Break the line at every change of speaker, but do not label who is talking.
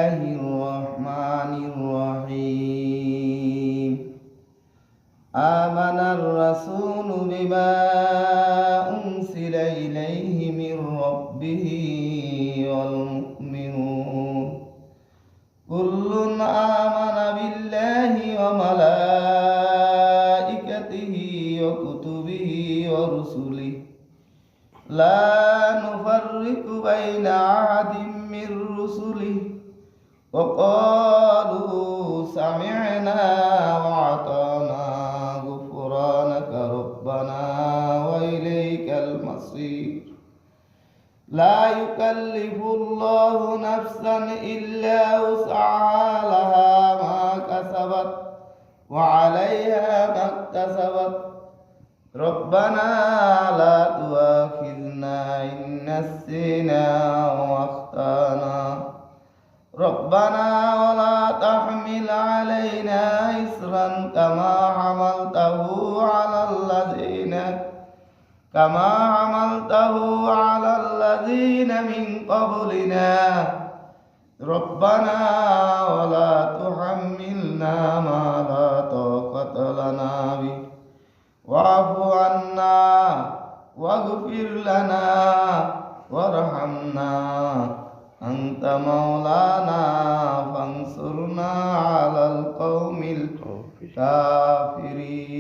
الرحمن الرحيم آمن الرسول بما أنزل إليه من ربه والمؤمنون كل آمن بالله وملائكته وكتبه ورسله لا نفرق بين أحد من رسله وقالوا سمعنا وأطعنا غفرانك ربنا وإليك المصير لا يكلف الله نفسا إلا وسعها لها ما كسبت وعليها ما اكتسبت ربنا لا تؤاخذنا إن نسينا واخطأنا ربنا ولا تحمل علينا إصرا كما حملته على الذين من قبلنا ربنا ولا تحملنا ما لا طاقة لنا به واعف عنا واغفر لنا وارحمنا أنت مولانا فانصرنا على القوم الكافرين